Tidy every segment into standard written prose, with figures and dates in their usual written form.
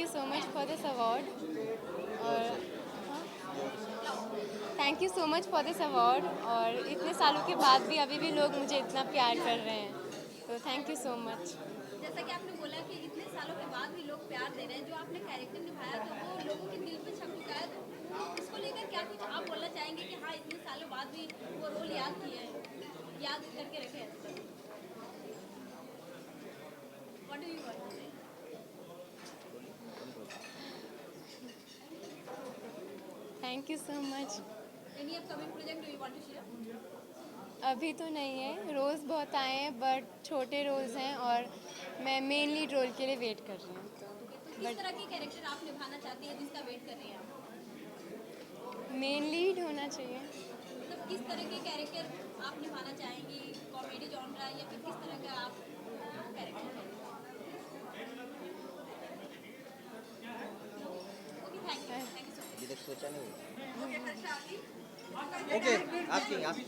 You so much for this award और thank you so much for this award और इतने सालों के बाद भी अभी भी लोग मुझे इतना प्यार कर रहे हैं, तो थैंक यू सो मच। जैसा कि आपने बोला कि इतने सालों के बाद भी लोग प्यार दे रहे हैं, जो आपने कैरेक्टर निभाया तो वो लोगों के दिल पे छप चुका है, तो इसको लेकर क्या कुछ आप बोलना चाहेंगे कि हाँ इतने सालों बाद भी वो रोल याद किए हैं, याद करके रखे हैं? What do you want to say? Thank you so much. Any upcoming project do you want to share? अभी तो नहीं है, रोल्स बहुत आए हैं बट छोटे रोल्स हैं और मैं मेन लीड रोल के लिए वेट कर रही हूँ, तो तो किस तरह के कैरेक्टर आप निभाना चाहती हैं जिसका वेट कर रही हैं आप? मेन लीड होना चाहिए। मतलब किस तरह के कैरेक्टर आप निभाना चाहेंगी, कॉमेडी जॉनरा या फिर किस तरह का आप कैरेक्टर है? Okay, thank you so much. अभी तक सोचा नहीं। ओके आपकी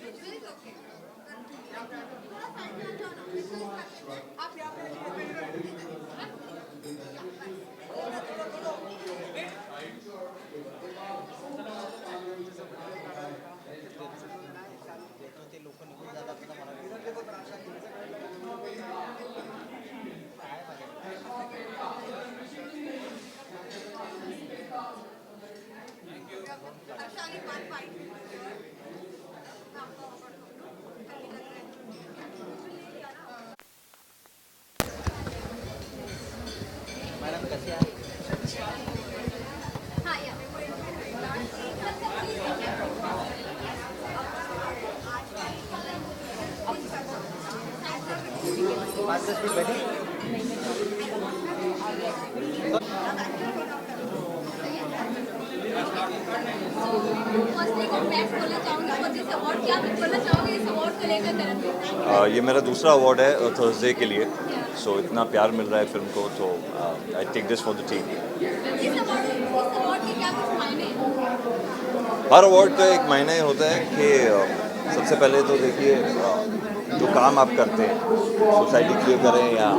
ते लोक निघून जातात ना मॅडम कशी आहे? हाँ या 5-10 मिनट बैठे फर्स्टली कांग्रेट्स बोलना चाहूँगी फॉर दिस अवार्ड, क्या कुछ बोलना चाहोगे इस अवार्ड को लेकर करण भाई? ये मेरा दूसरा अवार्ड है थर्सडे के लिए, सो इतना प्यार मिल रहा है फिल्म को, तो I take this for the team. इस अवार्ड के क्या कुछ मायने हैं? हर अवार्ड का एक मायने होता है कि सबसे पहले तो देखिए जो काम आप करते हैं सोसाइटी के लिए करें या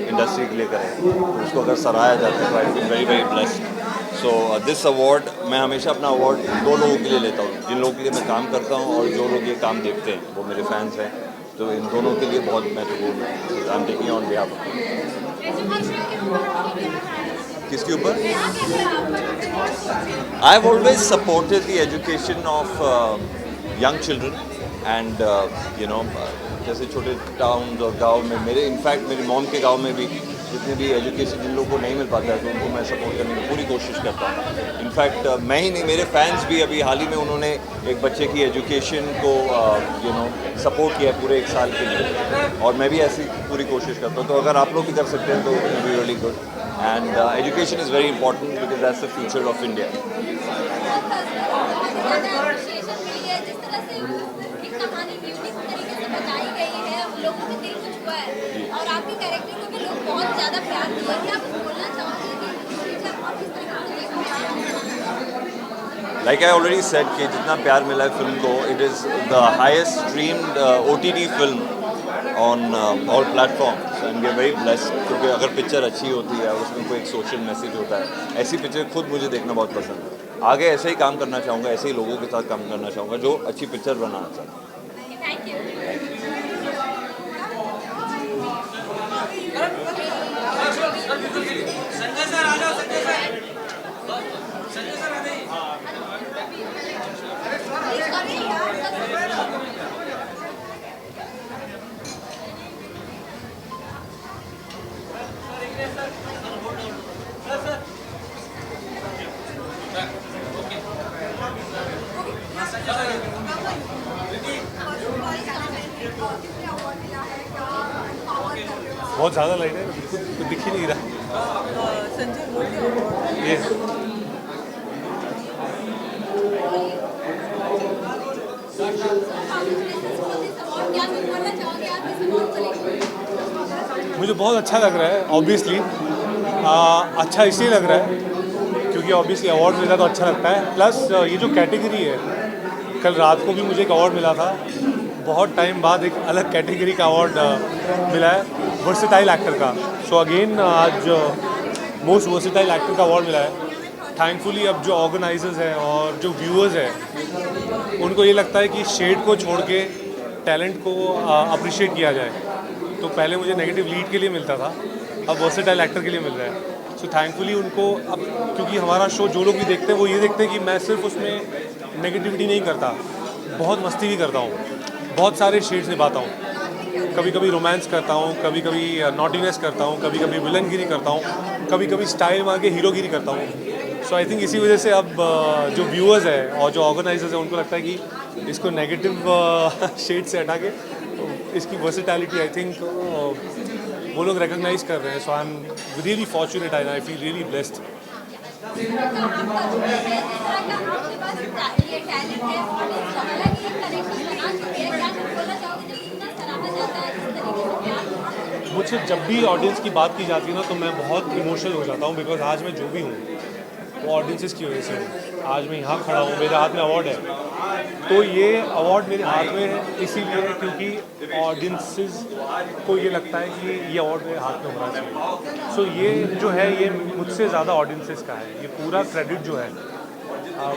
इंडस्ट्री के लिए करें, तो उसको अगर सराहा जाता है तो I feel very very blessed. So this award मैं हमेशा अपना अवार्ड दो लोगों के लिए लेता हूँ, जिन लोगों के लिए मैं काम करता हूँ और जो लोग ये काम देखते हैं वो मेरे फैंस हैं, तो इन दोनों के लिए बहुत महत्वपूर्ण है। I am taking on behalf of किसके ऊपर I have always supported the education of young children and you know जैसे छोटे टाउन और गांव में मेरे इनफैक्ट मेरी मॉम के गांव में भी जितने भी एजुकेशन जिन लोगों को नहीं मिल पाता है तो उनको मैं सपोर्ट करने की पूरी कोशिश करता हूँ। इनफैक्ट मैं ही नहीं, मेरे फैंस भी अभी हाल ही में उन्होंने एक बच्चे की एजुकेशन को यू नो सपोर्ट किया पूरे 1 साल के लिए, और मैं भी ऐसी पूरी कोशिश करता हूँ। तो अगर आप लोग भी कर सकते हैं तो it will be really good, and education is very important because that's the future of India. Appreciation मिली है जिस तरह से एक कहानी यूनिक तरीके से बताई गई है, लोगों के दिल को छुआ है और आपके कैरेक्टर को भी लोग बहुत ज़्यादा प्यार दिए। क्या कुछ बोलना चाहोगे कि आप किस तरह से लाइक आई ऑलरेडी सेड कि जितना प्यार मिला है फिल्म को, it is the highest streamed OTT film on all platforms and we are very blessed, क्योंकि अगर पिक्चर अच्छी होती है और उसमें कोई एक सोशल मैसेज होता है, ऐसी पिक्चर खुद मुझे देखना बहुत पसंद है। आगे ऐसे ही काम करना चाहूँगा, ऐसे ही लोगों के साथ काम करना चाहूँगा जो अच्छी पिक्चर बनाना चाहता हूँ। Thank you. संजय सर आ जाओ, संजय सर, संजय सर आ जाइए। बहुत ज़्यादा लाइट है, बिल्कुल दिख ही नहीं रहा। ये क्या कुछ बोलना चाहोगे आप इस अवार्ड को लेकर? मुझे बहुत अच्छा लग रहा है, ऑब्वियसली अच्छा इसलिए लग रहा है क्योंकि ऑब्वियसली अवार्ड मिला तो अच्छा लगता है, प्लस ये जो कैटेगरी है, कल रात को भी मुझे एक अवार्ड मिला था, बहुत टाइम बाद एक अलग कैटेगरी का अवार्ड मिला है, वर्सेटाइल एक्टर का। सो अगेन आज मोस्ट वर्सेटाइल एक्टर का अवार्ड मिला है। थैंकफुली अब जो ऑर्गेनाइजर्स हैं और जो व्यूअर्स हैं उनको ये लगता है कि शेड को छोड़ के टैलेंट को अप्रिशिएट किया जाए। तो पहले मुझे नेगेटिव लीड के लिए मिलता था, अब वर्सेटाइल एक्टर के लिए मिल रहा है। सो थैंकफुली उनको अब, क्योंकि हमारा शो जो लोग भी देखते हैं वो ये देखते हैं कि मैं सिर्फ उसमें नेगेटिविटी नहीं करता, बहुत मस्ती भी करता हूँ, बहुत सारे शेड्स निभाता हूँ। कभी कभी रोमांस करता हूँ, कभी कभी नॉटीनेस करता हूँ, कभी कभी विलनगिरी करता हूँ, कभी कभी स्टाइल मार के हीरोगिरी करता हूँ। सो आई थिंक इसी वजह से अब जो व्यूअर्स है और जो ऑर्गेनाइजर्स हैं उनको लगता है कि इसको नेगेटिव शेड से हटा के इसकी वर्सेटैलिटी आई थिंक वो लोग रिकग्नाइज कर रहे हैं। So I am really fortunate, I feel really blessed. मुझसे जब भी ऑडियंस की बात की जाती है ना तो मैं बहुत इमोशनल हो जाता हूँ, बिकॉज आज मैं जो भी हूँ वो ऑडियंसेस की वजह से हूँ। आज मैं यहाँ खड़ा हूँ, मेरे हाथ में अवार्ड है, तो ये अवार्ड मेरे हाथ में है इसीलिए क्योंकि ऑडियंसेस को ये लगता है कि ये अवार्ड मेरे हाथ में होना चाहिए। सो ये जो है ये मुझसे ज़्यादा ऑडियंसेस का है, ये पूरा क्रेडिट जो है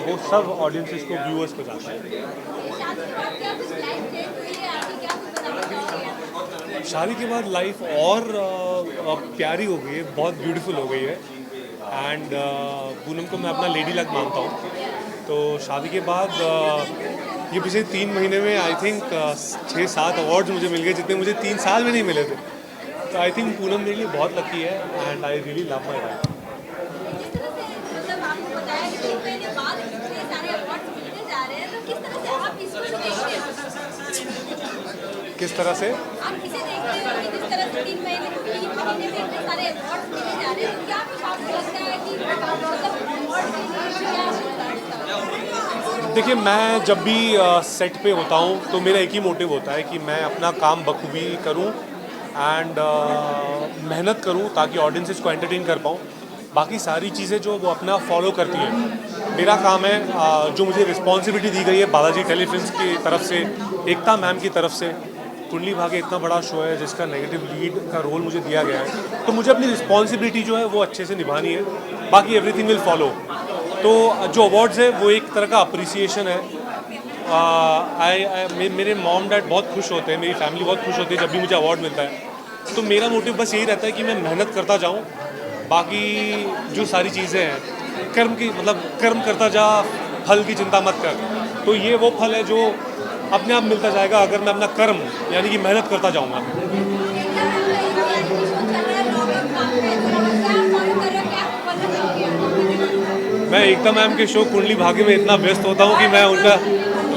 वो सब ऑडियंसेस को, व्यूअर्स को जाता है। शादी के बाद लाइफ और प्यारी हो गई है, बहुत ब्यूटीफुल हो गई है। एंड पूनम को मैं अपना लेडी लक मानता हूँ। तो शादी के बाद ये पिछले 3 महीने में आई थिंक 6-7 अवार्ड्स मुझे मिल गए, जितने मुझे 3 साल में नहीं मिले थे। तो आई थिंक पूनम मेरे लिए बहुत लकी है and I really love my life. किस तरह से आप किसे देखते हो कि किस तरह से 3 महीने में इतने सारे अवार्ड्स मिले जा रहे हैं, तो क्या कुछ आपको लगता है कि मतलब अवार्ड क्या होता है? देखिए, मैं जब भी सेट पे होता हूँ तो मेरा एक ही मोटिव होता है कि मैं अपना काम बखूबी करूँ एंड मेहनत करूँ ताकि ऑडियंसेस को एंटरटेन कर पाऊँ। बाकी सारी चीज़ें जो वो अपना फॉलो करती हैं, मेरा काम है जो मुझे रिस्पॉन्सिबिलिटी दी गई है बालाजी टेलीफिल्म्स की तरफ से, एकता मैम की तरफ से। कुंडली भाग्य इतना बड़ा शो है जिसका नेगेटिव लीड का रोल मुझे दिया गया है, तो मुझे अपनी रिस्पॉन्सिबिलिटी जो है वो अच्छे से निभानी है, बाकी एवरीथिंग विल फॉलो। तो जो अवार्ड्स है वो एक तरह का अप्रिसिएशन है। मेरे मॉम डैड बहुत खुश होते हैं, मेरी फैमिली बहुत खुश होती है जब भी मुझे अवार्ड मिलता है। तो मेरा मोटिव बस यही रहता है कि मैं मेहनत करता जाऊँ, बाकी जो सारी चीज़ें हैं कर्म की, मतलब कर्म करता जा, फल की चिंता मत कर। तो ये वो फल है जो अपने आप मिलता जाएगा अगर मैं अपना कर्म यानी कि मेहनत करता जाऊँगा। मैं एकता मैम के शो कुंडली भाग्य में इतना व्यस्त होता हूँ कि मैं उनका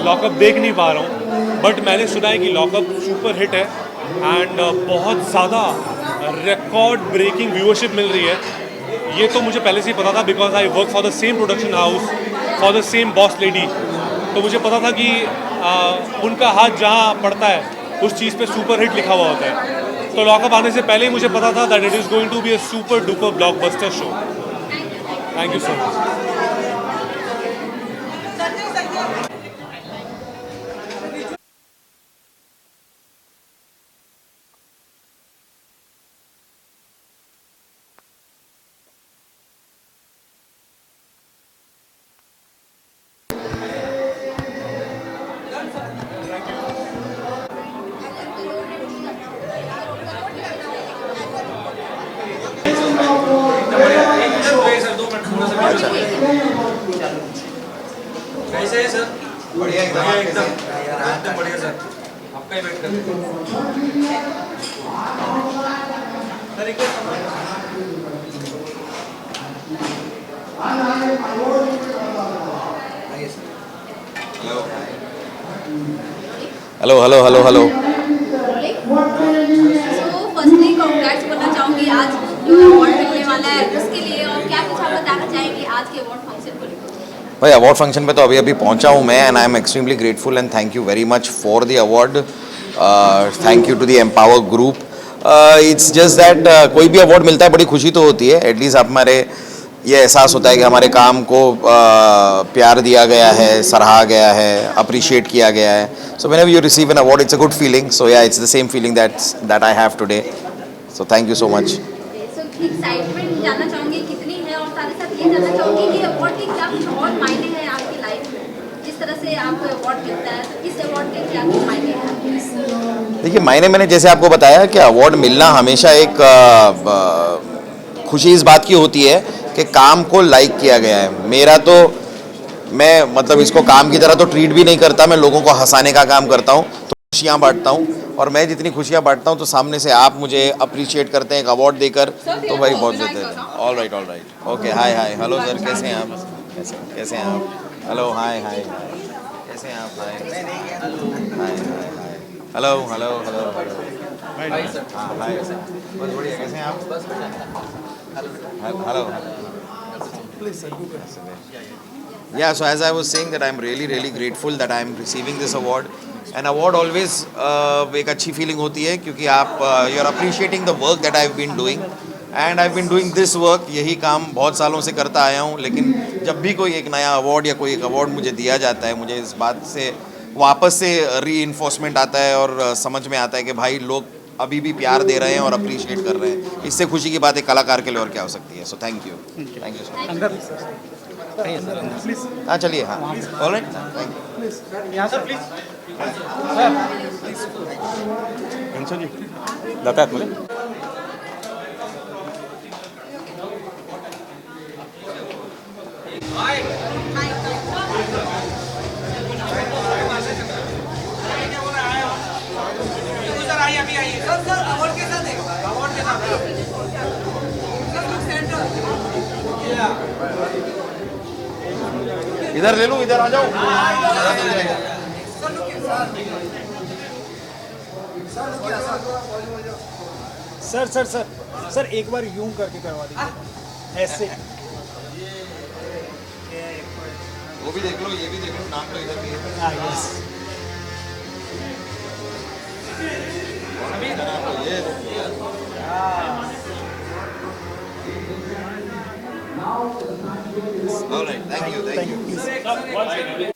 लॉकअप देख नहीं पा रहा हूँ, बट मैंने सुना है कि लॉकअप सुपर हिट है एंड बहुत ज़्यादा रिकॉर्ड ब्रेकिंग व्यूअरशिप मिल रही है। ये तो मुझे पहले से ही पता था because I work for the same production house, for the same boss lady. तो मुझे पता था कि उनका हाथ जहाँ पड़ता है उस चीज़ पे सुपर हिट लिखा हुआ होता है। तो लॉकअप आने से पहले ही मुझे पता था that it is going to be a super duper blockbuster show. Thank you so much. कैसे है सर? बढ़िया एकदम बढ़िया सर, आपका ही वेट कर रहे हेलो। फर्स्टली कांग्रेट्स बोलना चाहूँगी आज जो अवार्ड मिलने वाला है उसके लिए, और क्या कुछ आप बताना चाहेंगे आज के अवार्ड फंक्शन को लेकर? भाई अवार्ड फंक्शन पे तो अभी पहुंचा हूं मैं, and I am extremely grateful and thank you very much for the award. Thank you to the empower group. It's just that कोई भी अवार्ड मिलता है बड़ी खुशी तो होती है, एटलीस्ट हमारे ये एहसास होता है कि हमारे काम को प्यार दिया गया है, सराहा गया है, अप्रिशिएट किया गया है। So whenever you receive an award it's a good feeling. So yeah it's the same feeling that I have today. So thank you so much. So excitement जानना चाहूँगी कितनी है, और साथ ही साथ ये जानना चाहूँगी कि अवार्ड के क्या कुछ और मायने हैं आपकी लाइफ में? जिस तरह से आपको अवार्ड मिलता है तो इस अवार्ड के क्या कुछ मायने हैं? देखिए, मैंने जैसे आपको बताया कि अवार्ड मिलना हमेशा एक खुशी इस बात की होती है कि काम को लाइक किया गया है। मेरा तो मैं मतलब इसको काम की तरह तो ट्रीट भी नहीं करता, मैं लोगों को हंसाने का काम करता हूँ, तो खुशियाँ बांटता हूँ। और मैं जितनी खुशियाँ बांटता हूँ तो सामने से आप मुझे अप्रिशिएट करते हैं एक अवार्ड देकर, तो भाई बहुत देते हैं। All right okay, hi hello sir, कैसे हैं आप? कैसे हैं आप? हेलो हाय कैसे हैं आप? हाय हेलो हाय बस बढ़िया, कैसे हैं आप? Hello Yeah, so as I was saying that I'm really grateful that I'm receiving this award. An award always एक अच्छी feeling होती है क्योंकि आप you're appreciating the work that I've been doing and I've been doing this work, यही काम बहुत सालों से करता आया हूँ। लेकिन जब भी कोई एक नया अवार्ड या कोई एक अवार्ड मुझे दिया जाता है, मुझे इस बात से वापस से री-इन्फोर्समेंट आता है और समझ में आता है कि भाई लोग अभी भी प्यार दे रहे हैं और अप्रिशिएट कर रहे हैं। इससे खुशी की बात एक कलाकार के लिए और क्या हो सकती है। सो थैंक यू सर। हाँ चलिए, हाँ ऑल राइट, थैंक यू। यहाँ सर प्लीज जी जाता है मुझे। इधर ले लूँ, इधर आ जाओ। सर एक बार यूं करके करवा दीजिए, ऐसे। वो भी देख लो, ये भी देख लो, नाम तो इधर भी है। हाँ yes. All right, thank you.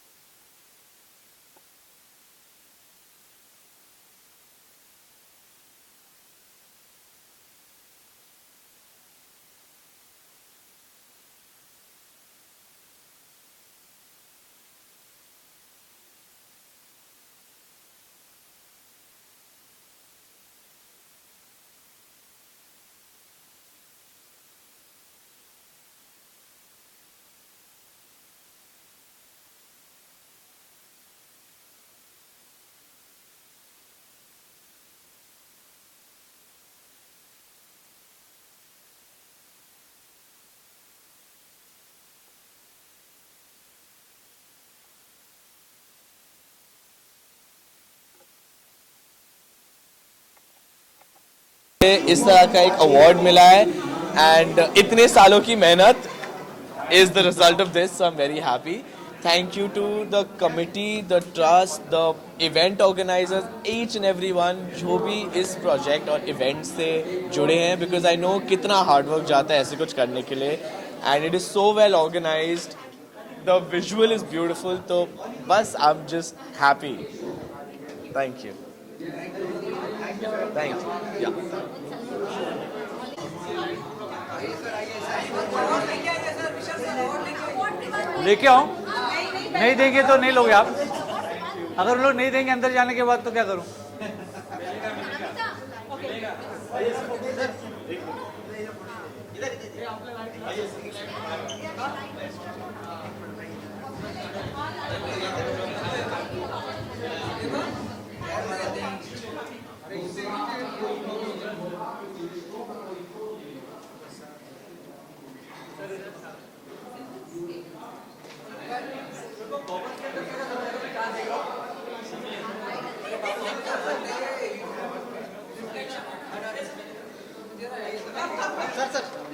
इस तरह का एक अवार्ड मिला है एंड इतने सालों की मेहनत is the result of this, so I am very happy. Thank you to the committee, the trust, the event organizers, each and everyone जो भी इस प्रोजेक्ट और इवेंट से जुड़े हैं, बिकॉज आई नो कितना हार्ड वर्क जाता है ऐसे कुछ करने के लिए and it is so well organized, the visual is beautiful. तो बस I am just happy. Thank you. Thank you. Yeah. लेके आओ, नहीं देंगे तो नहीं लोगे आप। अगर लोग नहीं देंगे अंदर जाने के बाद तो क्या करूं?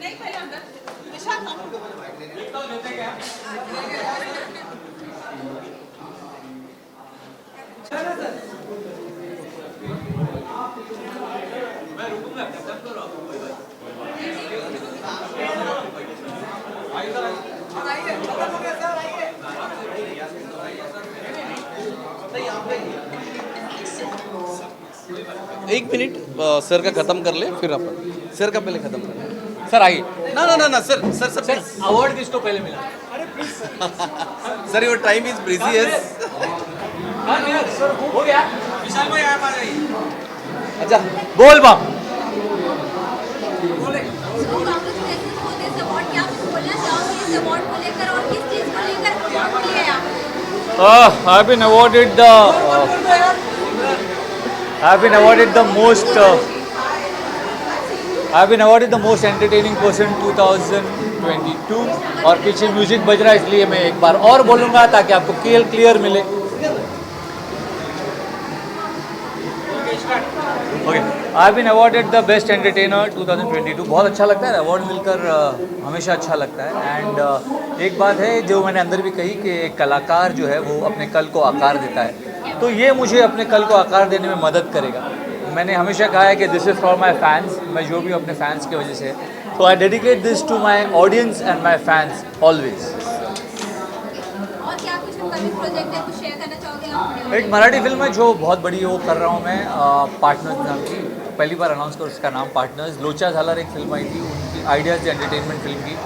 नहीं पहले अंदर विशाल एक मिनट सर का खत्म कर ले, फिर अपन सर का पहले खत्म कर ले। सर आइए No, no, no, no, sir, sir, sir, please. Award किसको पहले मिला Sir, your time is precious. हो गया विशाल भाई आप आ जाइए अच्छा बोल बम I've been awarded the most entertaining person 2022 और पीछे म्यूजिक बज रहा है इसलिए मैं एक बार और बोलूँगा ताकि आपको क्लियर मिले okay I been awarded the best entertainer 2022 बहुत अच्छा लगता है अवार्ड मिलकर हमेशा अच्छा लगता है एंड एक बात है जो मैंने अंदर भी कही कि एक कलाकार जो है वो अपने कल को आकार देता है तो ये मुझे अपने कल को आकार देने में मदद करेगा मैंने हमेशा कहा है कि this is for my fans मैं जो भी अपने फैंस की वजह से तो I dedicate this to my audience and my fans always और क्या कुछ अपकमिंग प्रोजेक्ट है कुछ शेयर करना चाहोगे आप एक मराठी फिल्म है जो बहुत बड़ी वो कर रहा हूँ मैं पार्टनर्स नाम की पहली बार अनाउंस कर उसका नाम पार्टनर्स लोचा झालर एक फिल्म आई थी उनकी आइडियाज़ एंटरटेनमेंट फिल्म की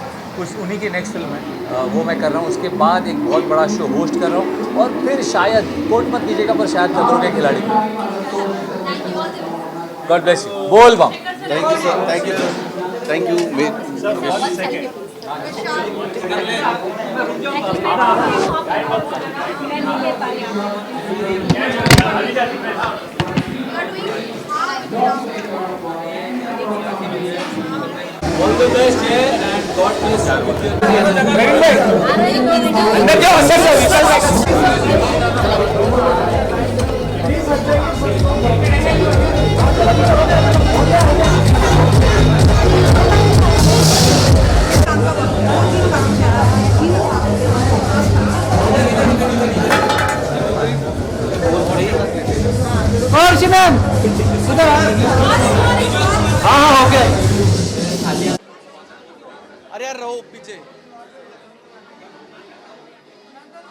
उन्हीं की नेक्स्ट फिल्म है वो मैं कर रहा हूँ उसके बाद एक बहुत बड़ा शो होस्ट कर रहा हूँ और फिर शायद कोर्ट मत कीजिएगा पर शायद खतरों के खिलाड़ी गॉड ब्लेस यू बोल बम Thank you, sir. Thank you, sir. Thank you. All the best and God bless you ma'am हाँ ओके अरे यार रहो पीछे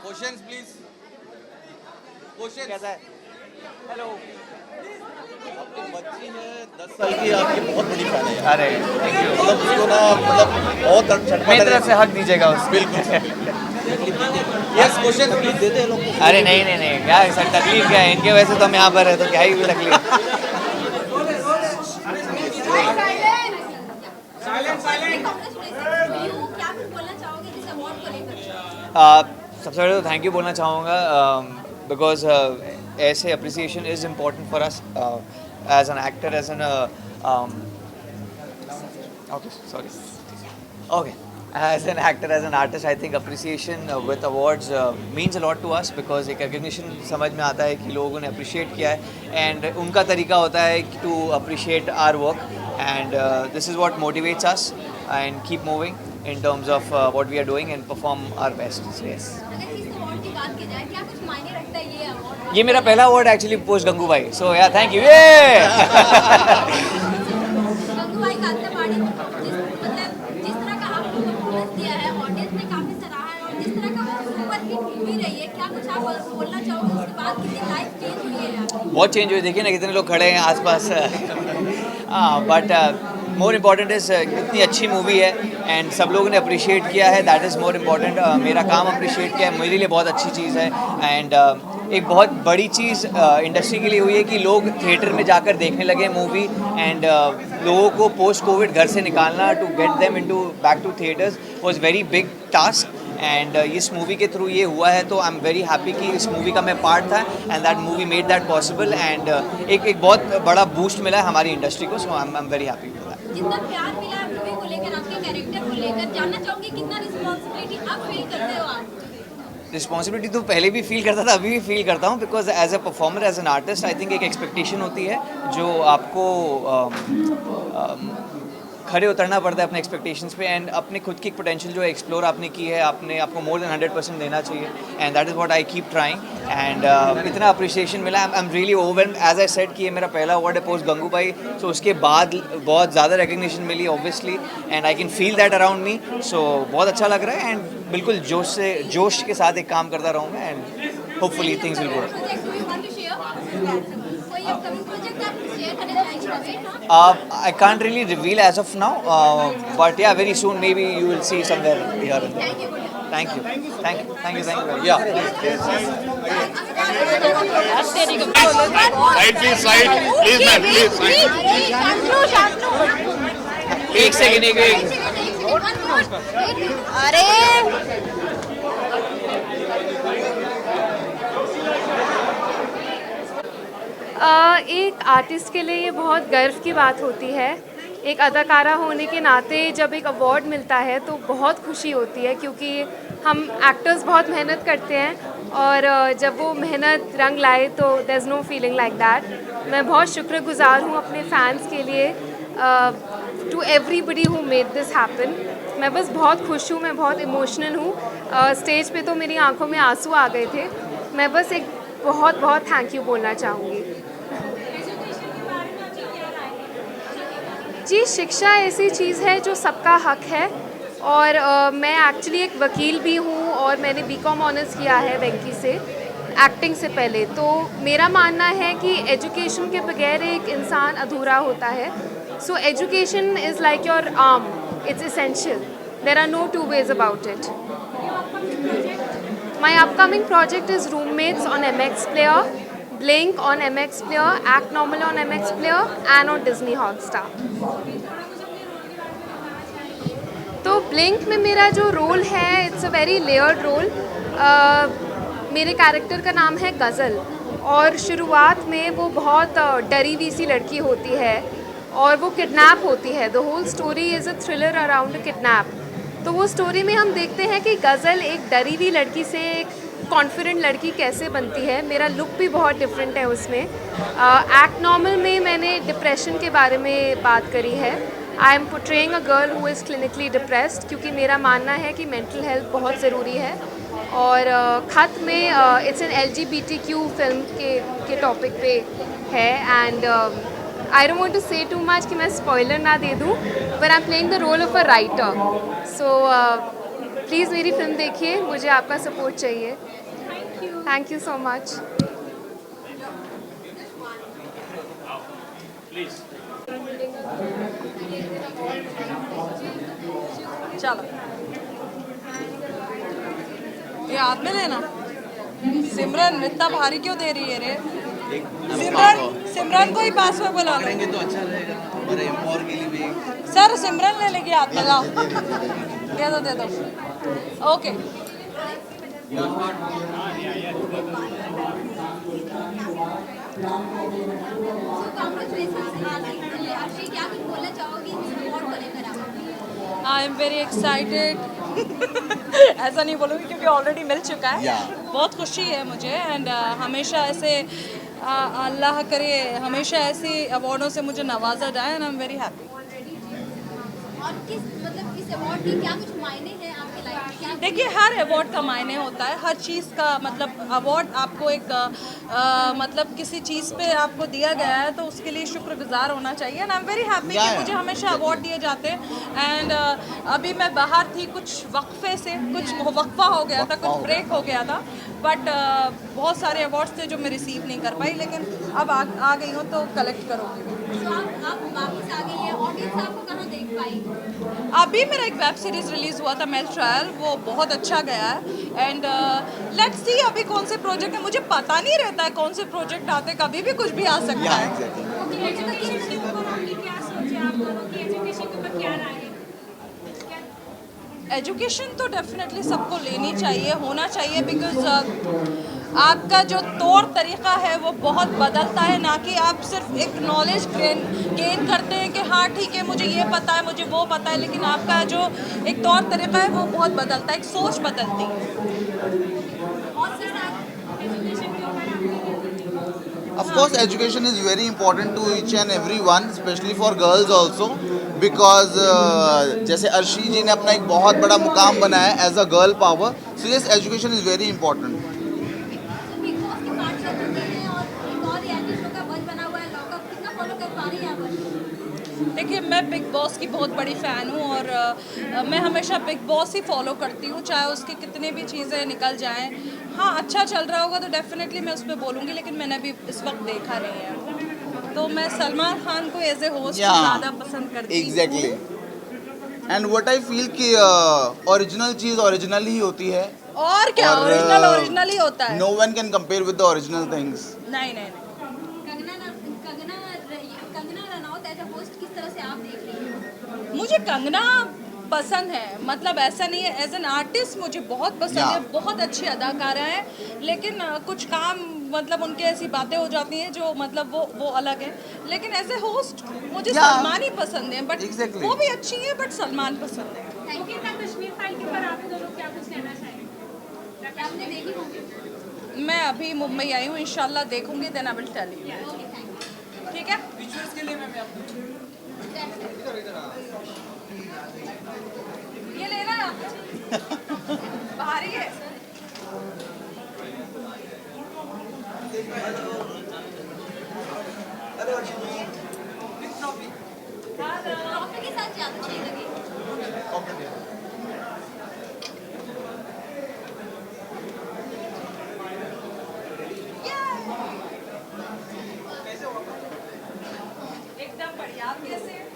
क्वेश्चंस प्लीज क्वेश्चन कैसा है हेलो आपकी बच्ची है 10 साल की आपकी बहुत बड़ी फैन है अरे थैंक यू मतलब उसको ना मतलब बहुत मेरी तरफ से हक दीजिएगा उसको बिल्कुल यस क्वेश्चन प्लीज दे दे लोग अरे नहीं क्या सर तकलीफ क्या है इनके वजह से तो हम यहाँ पर है तो क्या ही तकलीफ सबसे पहले तो थैंक यू बोलना चाहूँगा बिकॉज ऐसे appreciation is important for us as an actor as an okay as an actor as an artist I think appreciation with awards means a lot to us because एक recognition समझ में आता है कि लोगों ने appreciate किया है and उनका तरीका होता है to appreciate our work and this is what motivates us and keep moving in terms of what we are doing and perform our best. So, yes. अगर इस अवार्ड की बात की जाए क्या कुछ मायने रखता है ये अवार्ड ये मेरा पहला अवार्ड एक्चुअली पोस्ट गंगूबाई सो या थैंक यू गंगूबाई का अंतरवाणी जिस तरह का आपने परफॉर्मेंस दिया है ऑडियंस ने काफी सराहा है और जिस तरह का वो सुपर हिट मूवी रही है क्या कुछ आप बोलना चाहोगे उसके बाद कितनी लाइफ चेंज हुई है यार बहुत चेंज हुई देखिए ना कितने लोग खड़े हैं आसपास बट मोर इम्पॉर्टेंट इज़ इतनी अच्छी मूवी है एंड सब लोगों ने अप्रिशिएट किया है दैट इज़ मोर इम्पॉर्टेंट मेरा काम अप्रिशिएट किया है मेरे लिए बहुत अच्छी चीज़ है एंड एक बहुत बड़ी चीज़ इंडस्ट्री के लिए हुई है कि लोग थिएटर में जाकर देखने लगे मूवी एंड लोगों को पोस्ट कोविड घर से निकालना to get them into back to theatres was very big task and इस मूवी के थ्रू ये हुआ है तो आई एम वेरी हैप्पी कि इस मूवी का मैं पार्ट था and that movie made that possible and एक बहुत बड़ा बूस्ट मिला है हमारी इंडस्ट्री को so I am very happy with that जितना प्यार मिला है मूवी को लेकर आपके कैरेक्टर को लेकर जानना चाहूंगी कितना रिस्पॉन्सिबिलिटी अब फील करते हो आप रिस्पॉन्सिबिलिटी तो पहले भी फील करता था अभी भी फील करता हूँ because as a performer as an artist I think एक एक्सपेक्टेशन होती है जो आपको खड़े उतरना पड़ता है अपने एक्सपेक्टेशंस पे एंड अपने खुद की पोटेंशियल जो एक्सप्लोर आपने की है आपने आपको मोर देन 100% देना चाहिए and that is what I keep trying and इतना अप्रिसिएशन मिला I am really overwhelmed as I said कि ये मेरा पहला अवार्ड है पोस्ट गंगूबाई सो उसके बाद बहुत ज़्यादा रिकग्निशन मिली obviously and I can feel that around me so बहुत अच्छा लग रहा है एंड बिल्कुल जोश के साथ एक काम करता रहूँगा and hopefully things will go कोई अपकमिंग प्रोजेक्ट आप शेयर करना चाहेंगे update? I can't really reveal as of now, but yeah, very soon maybe you will see somewhere here and there. Thank you. Thank you very much. Yeah. Side, please, side. Please, man, please, side. एक second अरे एक artist के लिए ये बहुत गर्व की बात होती है। एक अदाकारा होने के नाते जब एक अवार्ड मिलता है तो बहुत खुशी होती है, क्योंकि हम एक्टर्स बहुत मेहनत करते हैं और जब वो मेहनत रंग लाए तो there is no feeling like that. मैं बहुत शुक्रगुजार हूँ अपने फैंस के लिए, to everybody who made this happen. मैं बस बहुत खुश हूँ, मैं बहुत इमोशनल हूँ। स्टेज पे तो मेरी आंखों में आंसू आ गए थे। मैं बस एक बहुत बहुत थैंक यू बोलना चाहूँगी। जी, शिक्षा ऐसी चीज़ है जो सबका हक है, और मैं एक्चुअली एक वकील भी हूँ और मैंने बीकॉम ऑनर्स किया है वेंकी से एक्टिंग से पहले। तो मेरा मानना है कि एजुकेशन के बगैर एक इंसान अधूरा होता है। So education is like your arm, it's essential, there are no two ways about it. My upcoming project is roommates on MX Player, Blink on MX Player, Act Normal on MX Player and on Disney Hotstar। तो Blink में मेरा जो role है, it's a very layered role. मेरे character का नाम है गज़ल, और शुरुआत में वो बहुत डरी हुई सी लड़की होती है और वो किडनैप होती है। The whole story is a thriller around kidnap. तो वो स्टोरी में हम देखते हैं कि गज़ल एक डरी हुई लड़की से एक कॉन्फिडेंट लड़की कैसे बनती है। मेरा लुक भी बहुत डिफरेंट है उसमें। एक्ट नॉर्मल में मैंने डिप्रेशन के बारे में बात करी है। I am portraying a girl who is clinically depressed, क्योंकि मेरा मानना है कि मेंटल हेल्थ बहुत ज़रूरी है। और खत में इट्स एन LGBTQ फिल्म के टॉपिक पे है। And I don't want to say too much कि मैं स्पॉइलर ना दे दूँ, but I am playing the role of a writer. So please मेरी फिल्म देखिए, मुझे आपका सपोर्ट चाहिए। Thank you so much. चलो ये हाथ में लेना। सिमरन इतना भारी क्यों दे रही है रे? सिमरन को ही पास में बुला लो तो अच्छा रहेगा हमारे एम्पावर के लिए भी। सर। सिमरन ले लेगी हाथ में, लाओ दे दो। ओके क्या कुछ बोलना चाहोगी इस अवार्ड को लेकर आप? आई एम वेरी एक्साइटेड। ऐसा नहीं बोलूँगी क्योंकि ऑलरेडी मिल चुका है। बहुत खुशी है मुझे, एंड हमेशा ऐसे अल्लाह करे हमेशा ऐसी अवार्डों से मुझे नवाजा जाए, and I am very happy. और किस मतलब इस अवार्ड के क्या कुछ मायने हैं आपके लाइफ में? क्या देखिए, हर अवार्ड का मायने होता है, हर चीज़ का मतलब अवार्ड आपको एक मतलब किसी चीज़ पे आपको दिया गया है तो उसके लिए शुक्रगुजार होना चाहिए। And I am very happy कि मुझे हमेशा अवार्ड दिए जाते हैं। एंड अभी मैं बाहर थी, कुछ वक्फे से कुछ वक्फा हो गया था, कुछ ब्रेक हो गया था, बट बहुत सारे अवार्ड्स थे जो मैं रिसीव नहीं कर पाई, लेकिन अब आ गई हूँ तो कलेक्ट करूँगी। तो आप वापस आ गई है, ऑडियंस आपको कहाँ देख पाई? अभी मेरा एक वेब सीरीज़ रिलीज़ हुआ था मेल ट्रायल, वो बहुत अच्छा गया है। एंड लेट्स सी अभी कौन से प्रोजेक्ट है, मुझे पता नहीं रहता है कौन से प्रोजेक्ट आते, कभी भी कुछ भी आ सकता है। एजुकेशन के ऊपर आपकी क्या सोच है? आप दोनों की एजुकेशन के ऊपर क्या राय है? एजुकेशन तो डेफिनेटली सबको लेनी चाहिए, होना चाहिए, बिकॉज आपका जो तौर तरीक़ा है वो बहुत बदलता है, ना कि आप सिर्फ एक नॉलेज गेन करते हैं कि हाँ ठीक है मुझे ये पता है, मुझे वो पता है, लेकिन आपका जो एक तौर तरीक़ा है वो बहुत बदलता है, एक सोच बदलती है। Of course, education is very important to each and everyone, especially for girls also, because जैसे अर्शी जी ने अपना एक बहुत बड़ा मुकाम बनाया है as a girl power, so yes, education is very important. Bigg Boss की 5 शतरंजी हैं और एक और रियलिटी शो का बज बना हुआ है लॉकअप, कितना फॉलो कर पा रही हैं आप? देखिए, मैं बिग बॉस की बहुत बड़ी फ़ैन हूँ और मैं हमेशा बिग बॉस ही फॉलो करती हूँ, चाहे उसकी कितनी भी चीज़ें निकल जाएं। हाँ, अच्छा चल रहा होगा तो डेफिनेटली मैं उस पर बोलूँगी, लेकिन मैंने अभी इस वक्त देखा नहीं है। तो मैं सलमान खान को एज ए होस्ट Yeah. ज़्यादा पसंद करती हूँ। Exactly and what I feel कि ओरिजिनल चीज ओरिजिनल ही होती है और क्या, ओरिजिनल ही होता है। No one can compare with the original things नहीं नहीं नहीं। Kangana Ranaut as a host किस तरह से आप देख रही हैं? मुझे कंगना पसंद है, मतलब ऐसा नहीं है, एज एन आर्टिस्ट मुझे बहुत पसंद है, बहुत अच्छी अदाकारा है, लेकिन कुछ काम मतलब उनके ऐसी बातें हो जाती हैं जो मतलब वो अलग है, लेकिन एज ए होस्ट मुझे सलमान ही पसंद है, बट वो भी अच्छी है, बट सलमान पसंद है। कश्मीर फाइल के ऊपर आप दोनों क्या कुछ कहना चाहेंगे? क्या आपने देखी होगी? मैं अभी मुंबई आई हूँ, इंशाल्लाह देखूंगी, then I will tell you. ठीक है, विजुअल्स के लिए मैम ये लेना है आपको बाहर ही है। ट्रॉफी के साथ ज्यादा अच्छी लगी। एकदम बढ़िया। आप कैसे हैं?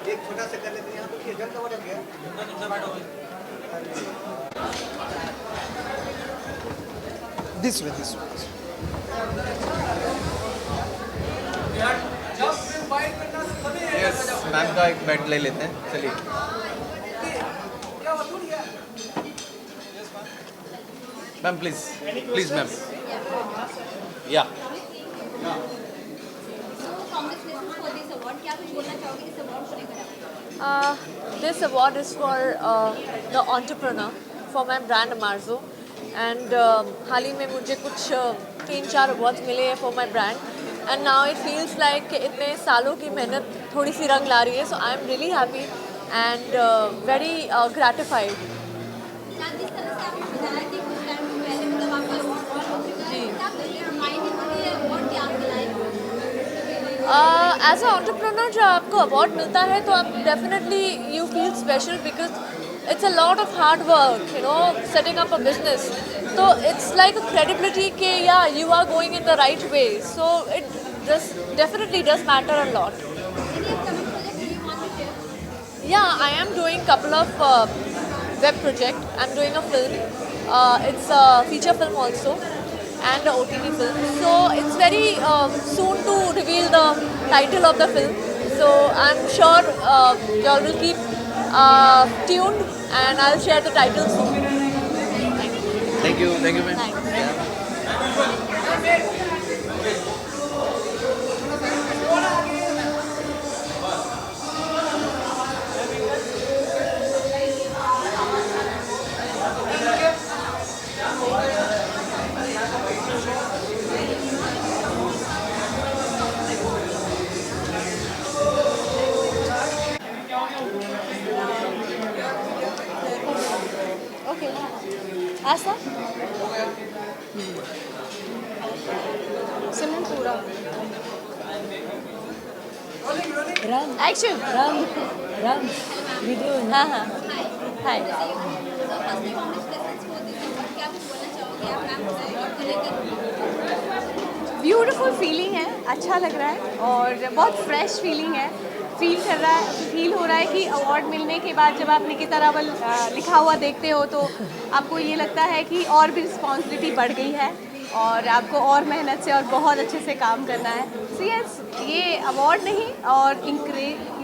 एक छोटा सा कर लेते हैं यहाँ तो ये जम कवर हो गया तुमसे बैठो दिस वे यस मैम का एक बैट ले लेते हैं चलिए मैम प्लीज मैम या Congratulations for this award. क्या कुछ बोलना चाहोगे इस अवार्ड को लेकर? This award is for the entrepreneur for my brand Amarzo, and हाल ही में मुझे कुछ 3-4 awards मिले हैं for my brand, and now it feels like इतने सालों की मेहनत थोड़ी सी रंग ला रही है, so I am really happy and very gratified. जिस तरह से आपने बताया कि कुछ टाइम पहले मतलब आपका अवार्ड हो चुका है, क्या करिए माइंड में ये अवार्ड क्या दिलाए? एज अ एंटरप्रेन्योर जब आपको अवार्ड मिलता है तो आप definitely you feel special because it's a lot of hard work, you know, setting up a business, तो इट्स लाइक अ क्रेडिबिलिटी के या you are going in the right way, so it just definitely does matter a lot. Yeah, I am doing couple of web project. I'm doing a film. It's a feature film also and a OTT film. So it's very soon to reveal the title of the film. So I'm sure y'all will keep tuned and I'll share the title soon. Thank you ma'am. Thanks. Okay. ऐसा सिमरन पूरा action run video. हाँ हाँ हाय. Beautiful feeling है, अच्छा लग रहा है और बहुत फ्रेश फीलिंग है. फील हो रहा है कि अवार्ड मिलने के बाद जब आप निकिता रावल लिखा हुआ देखते हो तो आपको ये लगता है कि और भी रिस्पॉन्सिबिलिटी बढ़ गई है और आपको और मेहनत से और बहुत अच्छे से काम करना है. सो यस, ये अवार्ड नहीं और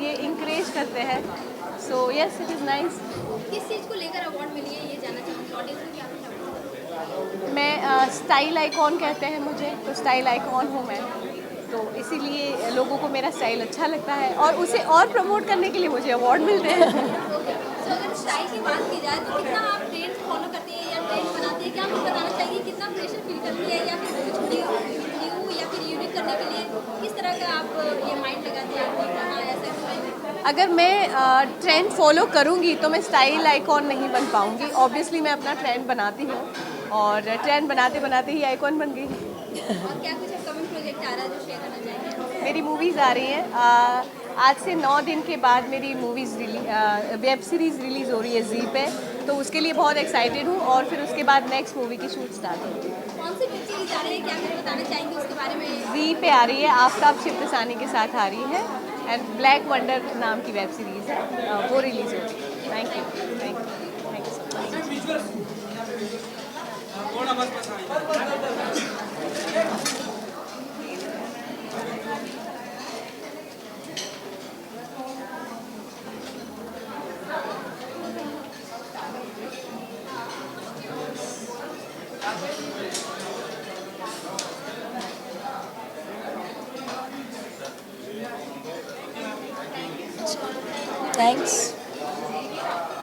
ये इंकरेज करते हैं. So yes, it is nice. किस चीज़ को लेकर अवार्ड मिली है ये जानना चाहूँगी, ऑडियंस को क्या बताऊँ? मैं स्टाइल आइकॉन कहते हैं मुझे, तो स्टाइल आइकॉन हूँ मैं, तो इसीलिए लोगों को मेरा स्टाइल अच्छा लगता है और उसे और प्रमोट करने के लिए मुझे अवार्ड मिलते हैं. तो अगर स्टाइल की बात की जाए तो कितना आप ट्रेंड फॉलो करती हैं या ट्रेंड बनाती हैं, क्या आपको बताना चाहिए कितना प्रेशर फील करती है या फिर कुछ न्यू या फिर यूनिक करने के लिए किस तरह का आप ये माइंड लगाती हैं कि हाँ ऐसा? अगर मैं ट्रेंड फॉलो करूँगी तो मैं स्टाइल आइकॉन नहीं बन पाऊँगी. ऑब्वियसली मैं अपना ट्रेंड बनाती हूँ और ट्रेंड बनाते बनाते ही आइकॉन बन गई. और क्या कुछ अपकमिंग प्रोजेक्ट आ रहा है जो शेयर करना चाहेंगे? मेरी मूवीज़ आ रही हैं. आज से 9 दिन के बाद मेरी वेब सीरीज़ रिलीज़ हो रही है जी पे, तो उसके लिए बहुत एक्साइटेड हूँ और फिर उसके बाद नेक्स्ट मूवी की शूट स्टार्ट होगी। कौन सी वेब सीरीज आ रही है, क्या कुछ बताना चाहेंगे उसके बारे में? जी पे आ रही है, आफ्ताब शिफ्तसानी के साथ आ रही है एंड ब्लैक वंडर नाम की वेब सीरीज़ है, वो रिलीज़ हो रही है। Thank you, thank you, thank you so much. Thanks.